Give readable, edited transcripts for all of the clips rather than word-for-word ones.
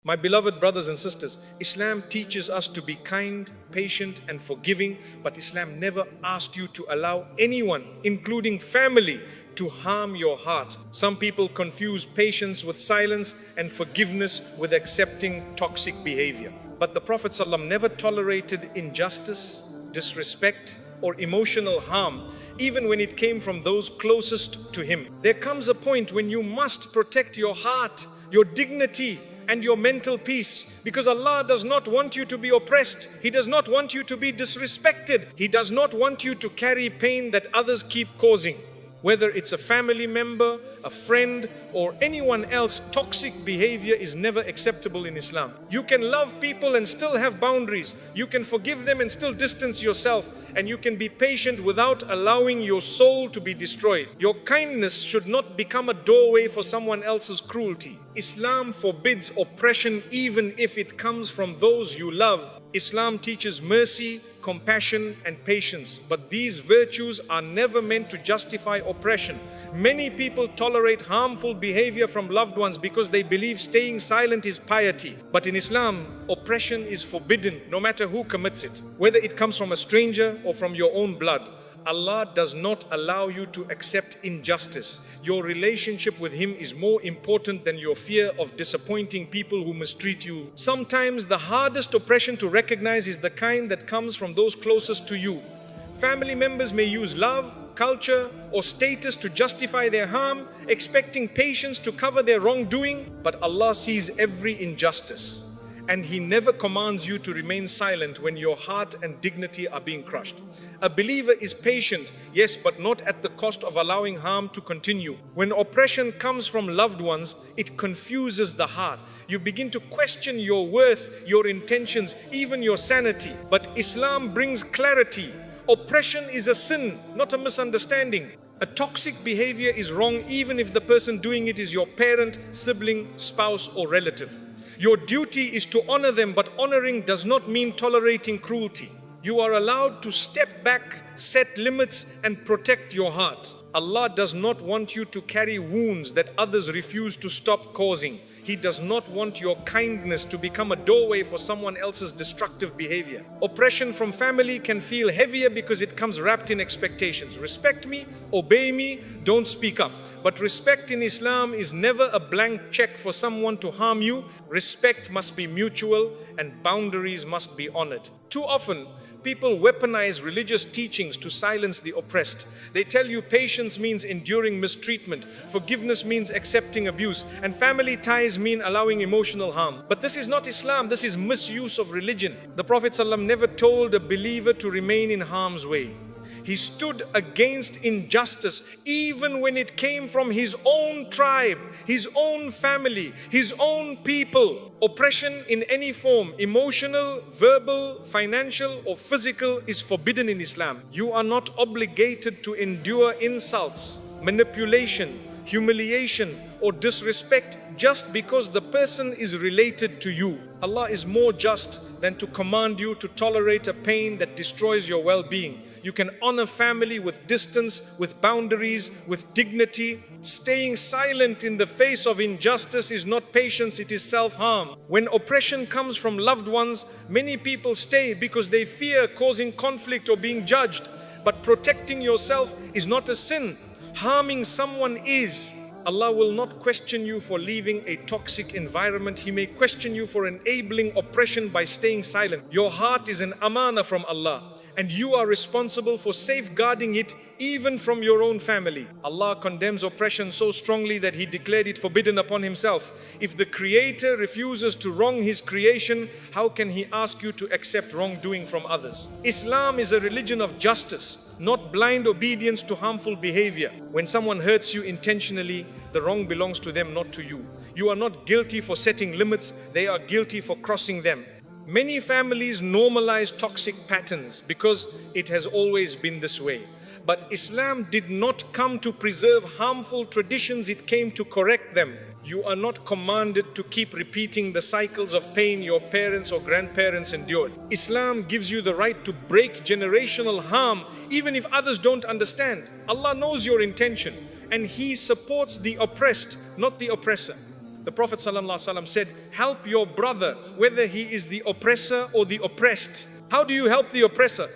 My beloved brothers and sisters, Islam teaches us to be kind, patient and forgiving, but Islam never asked you to allow anyone, including family, to harm your heart. Some people confuse patience with silence and forgiveness with accepting toxic behavior. But the Prophet ﷺ never tolerated injustice, disrespect or emotional harm, even when it came from those closest to him. There comes a point when you must protect your heart, your dignity and your mental peace, because Allah does not want you to be oppressed. He does not want you to be disrespected. He does not want you to carry pain that others keep causing. Whether it's a family member, a friend, or anyone else, toxic behavior is never acceptable in Islam. You can love people and still have boundaries. You can forgive them and still distance yourself. And you can be patient without allowing your soul to be destroyed. Your kindness should not become a doorway for someone else's cruelty. Islam forbids oppression even if it comes from those you love. Islam teaches mercy, compassion and patience, but these virtues are never meant to justify oppression. Many people tolerate harmful behavior from loved ones because they believe staying silent is piety. But in Islam, oppression is forbidden no matter who commits it. Whether it comes from a stranger or from your own blood, Allah does not allow you to accept injustice. Your relationship with Him is more important than your fear of disappointing people who mistreat you. Sometimes the hardest oppression to recognize is the kind that comes from those closest to you. Family members may use love, culture, or status to justify their harm, expecting patience to cover their wrongdoing, but Allah sees every injustice. And He never commands you to remain silent when your heart and dignity are being crushed. A believer is patient, yes, but not at the cost of allowing harm to continue. When oppression comes from loved ones, it confuses the heart. You begin to question your worth, your intentions, even your sanity. But Islam brings clarity. Oppression is a sin, not a misunderstanding. A toxic behavior is wrong even if the person doing it is your parent, sibling, spouse, or relative. Your duty is to honor them, but honoring does not mean tolerating cruelty. You are allowed to step back, set limits, and protect your heart. Allah does not want you to carry wounds that others refuse to stop causing. He does not want your kindness to become a doorway for someone else's destructive behavior. Oppression from family can feel heavier because it comes wrapped in expectations. Respect me, obey me, don't speak up. But respect in Islam is never a blank check for someone to harm you. Respect must be mutual and boundaries must be honored. Too often, people weaponize religious teachings to silence the oppressed. They tell you patience means enduring mistreatment, forgiveness means accepting abuse, and family ties mean allowing emotional harm. But this is not Islam, this is misuse of religion. The Prophet ﷺ never told a believer to remain in harm's way. He stood against injustice even when it came from his own tribe, his own family, his own people. Oppression in any form, emotional, verbal, financial or physical, is forbidden in Islam. You are not obligated to endure insults, manipulation, humiliation or disrespect just because the person is related to you. Allah is more just than to command you to tolerate a pain that destroys your well-being. You can honor family with distance, with boundaries, with dignity. Staying silent in the face of injustice is not patience, it is self-harm. When oppression comes from loved ones, many people stay because they fear causing conflict or being judged. But protecting yourself is not a sin. Harming someone is. Allah will not question you for leaving a toxic environment. He may question you for enabling oppression by staying silent. Your heart is an amana from Allah, and you are responsible for safeguarding it even from your own family. Allah condemns oppression so strongly that He declared it forbidden upon Himself. If the Creator refuses to wrong His creation, how can He ask you to accept wrongdoing from others? Islam is a religion of justice, not blind obedience to harmful behavior. When someone hurts you intentionally, the wrong belongs to them, not to you. You are not guilty for setting limits, they are guilty for crossing them. Many families normalize toxic patterns because it has always been this way. But Islam did not come to preserve harmful traditions, it came to correct them. You are not commanded to keep repeating the cycles of pain your parents or grandparents endured. Islam gives you the right to break generational harm even if others don't understand. Allah knows your intention and He supports the oppressed, not the oppressor. The Prophet ﷺ said, help your brother, whether he is the oppressor or the oppressed. How do you help the oppressor?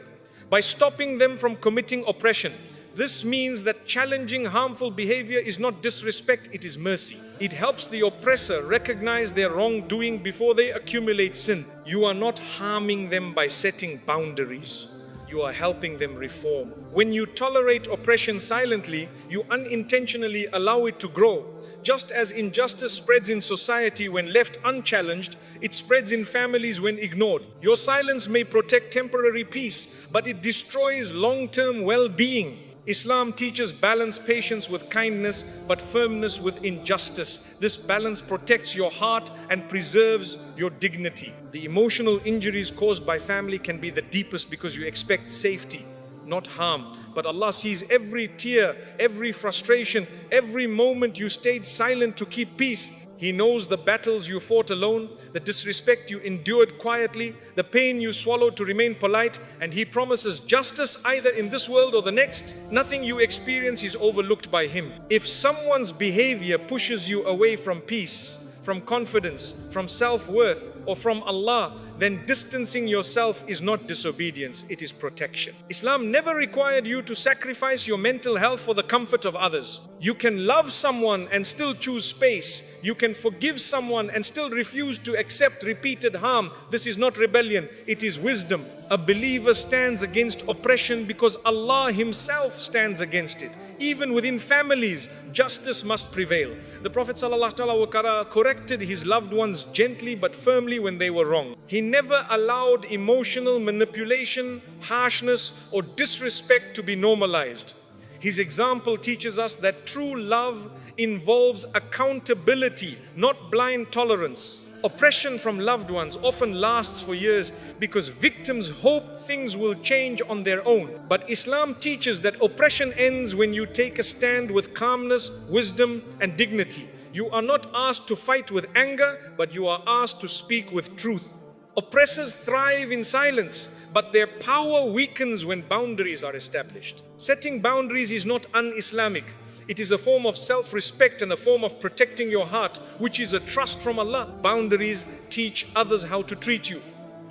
By stopping them from committing oppression. This means that challenging harmful behavior is not disrespect, it is mercy. It helps the oppressor recognize their wrongdoing before they accumulate sin. You are not harming them by setting boundaries. You are helping them reform. When you tolerate oppression silently, you unintentionally allow it to grow. Just as injustice spreads in society when left unchallenged, it spreads in families when ignored. Your silence may protect temporary peace, but it destroys long-term well-being. Islam teaches balance, patience with kindness, but firmness with injustice. This balance protects your heart and preserves your dignity. The emotional injuries caused by family can be the deepest because you expect safety, not harm. But Allah sees every tear, every frustration, every moment you stayed silent to keep peace. He knows the battles you fought alone, the disrespect you endured quietly, the pain you swallowed to remain polite, and He promises justice either in this world or the next. Nothing you experience is overlooked by Him. If someone's behavior pushes you away from peace, from confidence, from self-worth, or from Allah, then distancing yourself is not disobedience, it is protection. Islam never required you to sacrifice your mental health for the comfort of others. You can love someone and still choose space. You can forgive someone and still refuse to accept repeated harm. This is not rebellion, it is wisdom. A believer stands against oppression because Allah Himself stands against it. Even within families, justice must prevail. The Prophet ﷺ corrected his loved ones gently but firmly when they were wrong. He never allowed emotional manipulation, harshness, or disrespect to be normalized. His example teaches us that true love involves accountability, not blind tolerance. Oppression from loved ones often lasts for years because victims hope things will change on their own. But Islam teaches that oppression ends when you take a stand with calmness, wisdom, and dignity. You are not asked to fight with anger, but you are asked to speak with truth. Oppressors thrive in silence, but their power weakens when boundaries are established. Setting boundaries is not un-Islamic. It is a form of self-respect and a form of protecting your heart, which is a trust from Allah. Boundaries teach others how to treat you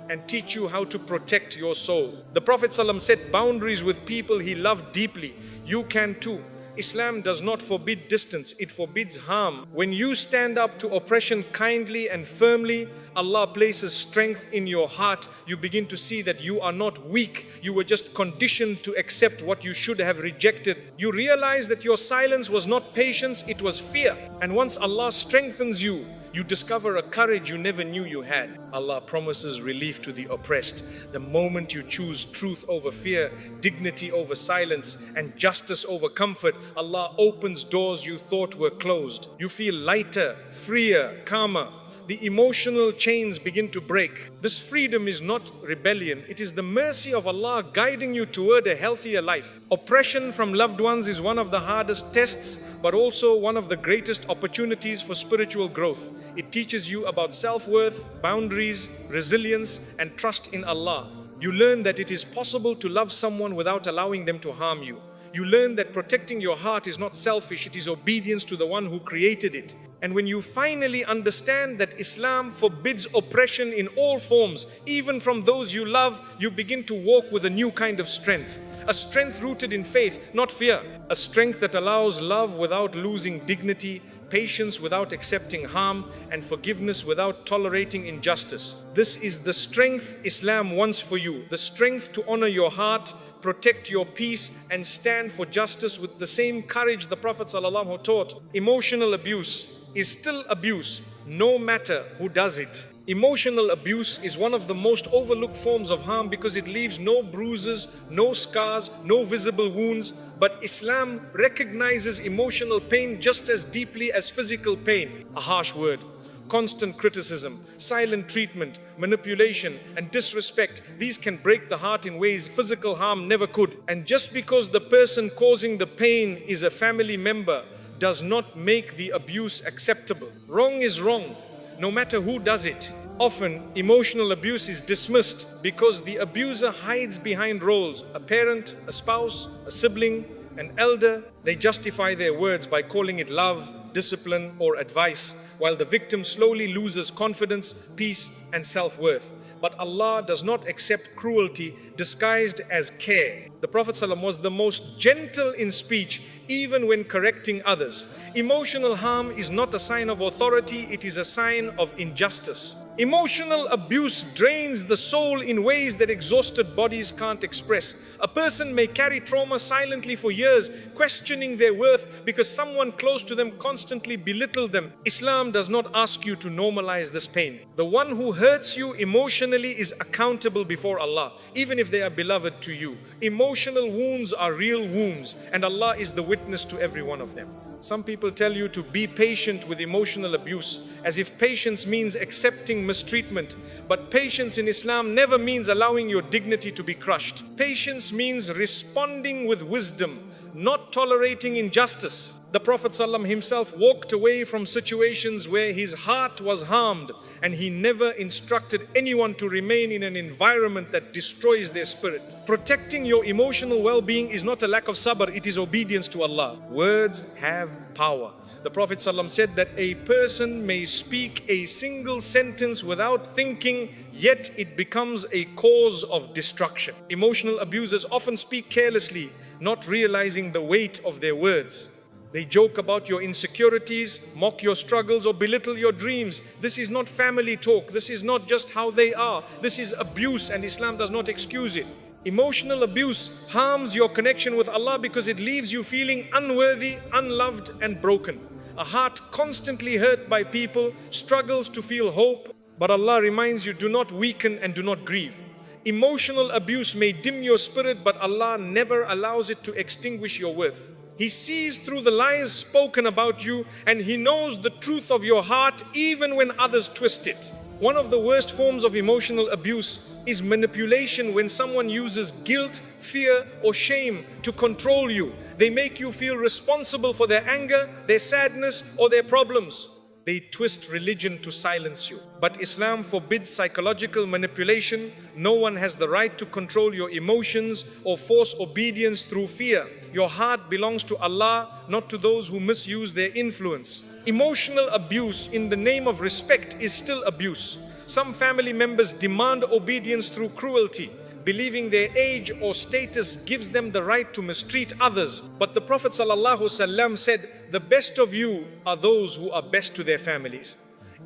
and teach you how to protect your soul. The Prophet ﷺ set boundaries with people he loved deeply. You can too. Islam does not forbid distance, it forbids harm. When you stand up to oppression kindly and firmly, Allah places strength in your heart. You begin to see that you are not weak. You were just conditioned to accept what you should have rejected. You realize that your silence was not patience, it was fear. And once Allah strengthens you, you discover a courage you never knew you had. Allah promises relief to the oppressed. The moment you choose truth over fear, dignity over silence, and justice over comfort, Allah opens doors you thought were closed. You feel lighter, freer, calmer. The emotional chains begin to break. This freedom is not rebellion. It is the mercy of Allah guiding you toward a healthier life. Oppression from loved ones is one of the hardest tests, but also one of the greatest opportunities for spiritual growth. It teaches you about self-worth, boundaries, resilience, and trust in Allah. You learn that it is possible to love someone without allowing them to harm you. You learn that protecting your heart is not selfish, it is obedience to the one who created it. And when you finally understand that Islam forbids oppression in all forms, even from those you love, you begin to walk with a new kind of strength. A strength rooted in faith, not fear. A strength that allows love without losing dignity, patience without accepting harm, and forgiveness without tolerating injustice. This is the strength Islam wants for you. The strength to honor your heart, protect your peace, and stand for justice with the same courage the Prophet ﷺ taught. Emotional abuse is still abuse, no matter who does it. Emotional abuse is one of the most overlooked forms of harm because it leaves no bruises, no scars, no visible wounds. But Islam recognizes emotional pain just as deeply as physical pain. A harsh word, constant criticism, silent treatment, manipulation, and disrespect, these can break the heart in ways physical harm never could. And just because the person causing the pain is a family member does not make the abuse acceptable. Wrong is wrong, no matter who does it. Often, emotional abuse is dismissed because the abuser hides behind roles: a parent, a spouse, a sibling, an elder. They justify their words by calling it love, discipline, or advice, while the victim slowly loses confidence, peace, and self-worth. But Allah does not accept cruelty disguised as care. The Prophet ﷺ was the most gentle in speech, even when correcting others. Emotional harm is not a sign of authority, it is a sign of injustice. Emotional abuse drains the soul in ways that exhausted bodies can't express. A person may carry trauma silently for years, questioning their worth because someone close to them constantly belittled them. Islam does not ask you to normalize this pain. The one who hurts you emotionally is accountable before Allah, even if they are beloved to you. Emotional wounds are real wounds, and Allah is the witness to every one of them. Some people tell you to be patient with emotional abuse, as if patience means accepting mistreatment. But patience in Islam never means allowing your dignity to be crushed. Patience means responding with wisdom, not tolerating injustice. The Prophet ﷺ himself walked away from situations where his heart was harmed, and he never instructed anyone to remain in an environment that destroys their spirit. Protecting your emotional well-being is not a lack of sabr, it is obedience to Allah. Words have power. The Prophet ﷺ said that a person may speak a single sentence without thinking, yet it becomes a cause of destruction. Emotional abusers often speak carelessly, not realizing the weight of their words. They joke about your insecurities, mock your struggles, or belittle your dreams. This is not family talk. This is not just how they are. This is abuse, and Islam does not excuse it. Emotional abuse harms your connection with Allah because it leaves you feeling unworthy, unloved, and broken. A heart constantly hurt by people struggles to feel hope, but Allah reminds you, do not weaken and do not grieve. Emotional abuse may dim your spirit, but Allah never allows it to extinguish your worth. He sees through the lies spoken about you, and He knows the truth of your heart even when others twist it. One of the worst forms of emotional abuse is manipulation, when someone uses guilt, fear, or shame to control you. They make you feel responsible for their anger, their sadness, or their problems. They twist religion to silence you. But Islam forbids psychological manipulation. No one has the right to control your emotions or force obedience through fear. Your heart belongs to Allah, not to those who misuse their influence. Emotional abuse in the name of respect is still abuse. Some family members demand obedience through cruelty, believing their age or status gives them the right to mistreat others. But the Prophet ﷺ said, the best of you are those who are best to their families.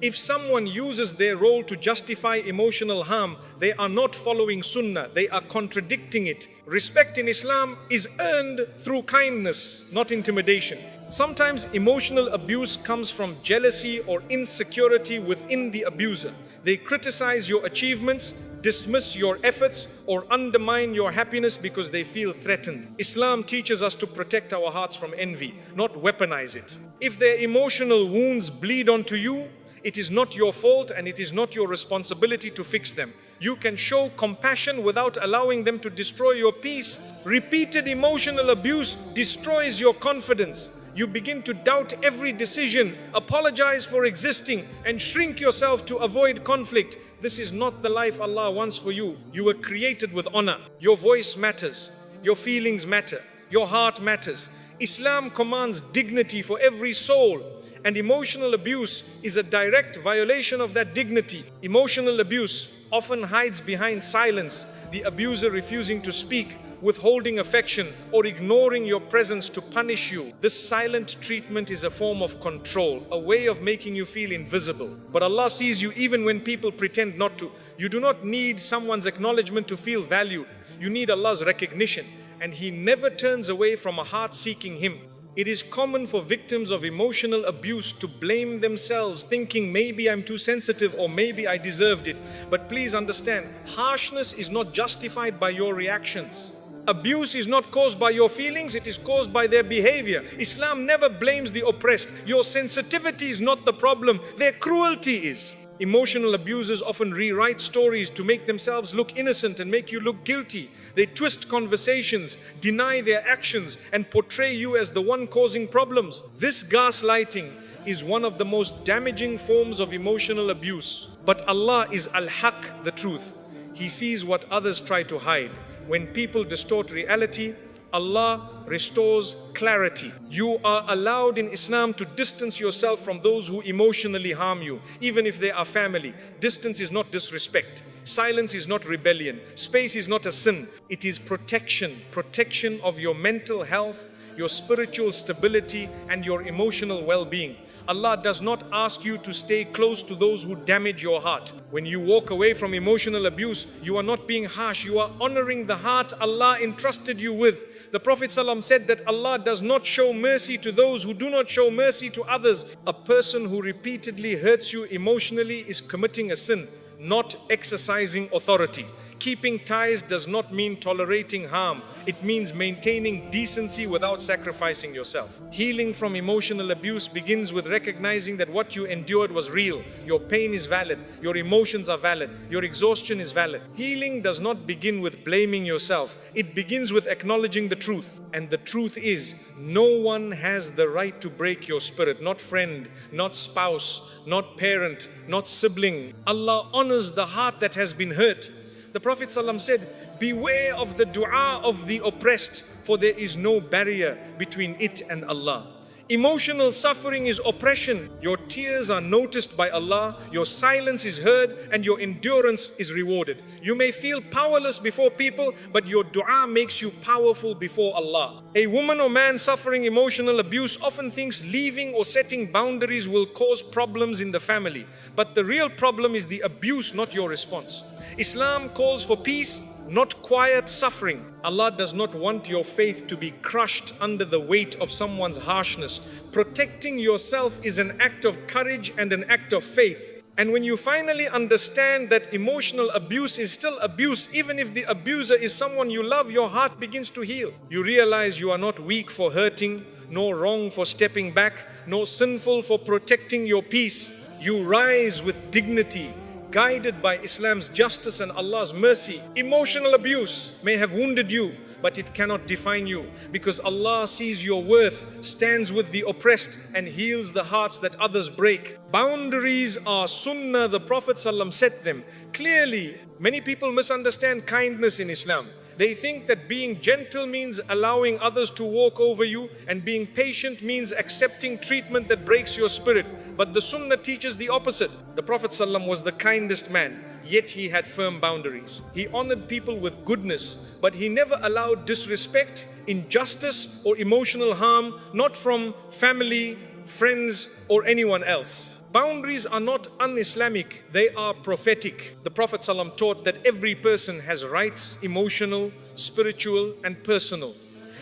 If someone uses their role to justify emotional harm, they are not following Sunnah, they are contradicting it. Respect in Islam is earned through kindness, not intimidation. Sometimes emotional abuse comes from jealousy or insecurity within the abuser. They criticize your achievements, dismiss your efforts, or undermine your happiness because they feel threatened. Islam teaches us to protect our hearts from envy, not weaponize it. If their emotional wounds bleed onto you, it is not your fault and it is not your responsibility to fix them. You can show compassion without allowing them to destroy your peace. Repeated emotional abuse destroys your confidence. You begin to doubt every decision, apologize for existing, and shrink yourself to avoid conflict. This is not the life Allah wants for you. You were created with honor. Your voice matters. Your feelings matter. Your heart matters. Islam commands dignity for every soul, and emotional abuse is a direct violation of that dignity. Emotional abuse often hides behind silence, the abuser refusing to speak, withholding affection, or ignoring your presence to punish you. This silent treatment is a form of control, a way of making you feel invisible. But Allah sees you even when people pretend not to. You do not need someone's acknowledgement to feel valued. You need Allah's recognition, and He never turns away from a heart seeking Him. It is common for victims of emotional abuse to blame themselves, thinking maybe I'm too sensitive or maybe I deserved it. But please understand, harshness is not justified by your reactions. Abuse is not caused by your feelings, it is caused by their behavior. Islam never blames the oppressed. Your sensitivity is not the problem, their cruelty is. Emotional abusers often rewrite stories to make themselves look innocent and make you look guilty. They twist conversations, deny their actions, and portray you as the one causing problems. This gaslighting is one of the most damaging forms of emotional abuse. But Allah is Al-Haq, the truth. He sees what others try to hide. When people distort reality, Allah restores clarity. You are allowed in Islam to distance yourself from those who emotionally harm you, even if they are family. Distance is not disrespect. Silence is not rebellion. Space is not a sin. It is protection. Protection of your mental health, your spiritual stability, and your emotional well-being. Allah does not ask you to stay close to those who damage your heart. When you walk away from emotional abuse, you are not being harsh. You are honoring the heart Allah entrusted you with. The Prophet ﷺ said that Allah does not show mercy to those who do not show mercy to others. A person who repeatedly hurts you emotionally is committing a sin, not exercising authority. Keeping ties does not mean tolerating harm. It means maintaining decency without sacrificing yourself. Healing from emotional abuse begins with recognizing that what you endured was real. Your pain is valid. Your emotions are valid. Your exhaustion is valid. Healing does not begin with blaming yourself. It begins with acknowledging the truth. And the truth is, no one has the right to break your spirit. Not friend, not spouse, not parent, not sibling. Allah honors the heart that has been hurt. The Prophet ﷺ said, beware of the dua of the oppressed, for there is no barrier between it and Allah. Emotional suffering is oppression. Your tears are noticed by Allah, your silence is heard, and your endurance is rewarded. You may feel powerless before people, but your dua makes you powerful before Allah. A woman or man suffering emotional abuse often thinks leaving or setting boundaries will cause problems in the family. But the real problem is the abuse, not your response. Islam calls for peace, not quiet suffering. Allah does not want your faith to be crushed under the weight of someone's harshness. Protecting yourself is an act of courage and an act of faith. And when you finally understand that emotional abuse is still abuse, even if the abuser is someone you love, your heart begins to heal. You realize you are not weak for hurting, nor wrong for stepping back, nor sinful for protecting your peace. You rise with dignity, guided by Islam's justice and Allah's mercy. Emotional abuse may have wounded you, but it cannot define you, because Allah sees your worth, stands with the oppressed, and heals the hearts that others break. Boundaries are sunnah. The Prophet ﷺ set them clearly. Many people misunderstand kindness in Islam. They think that being gentle means allowing others to walk over you, and being patient means accepting treatment that breaks your spirit. But the Sunnah teaches the opposite. The Prophet ﷺ was the kindest man, yet he had firm boundaries. He honored people with goodness, but he never allowed disrespect, injustice, or emotional harm, not from family, friends, or anyone else. Boundaries are not un-Islamic, they are prophetic. The Prophet ﷺ taught that every person has rights, emotional, spiritual, and personal.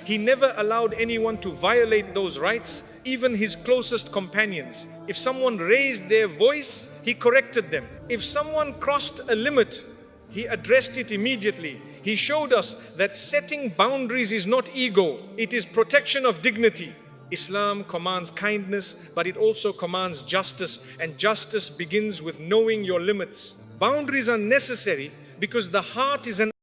He never allowed anyone to violate those rights, even his closest companions. If someone raised their voice, he corrected them. If someone crossed a limit, he addressed it immediately. He showed us that setting boundaries is not ego, it is protection of dignity. Islam commands kindness, but it also commands justice, and justice begins with knowing your limits. Boundaries are necessary because the heart is an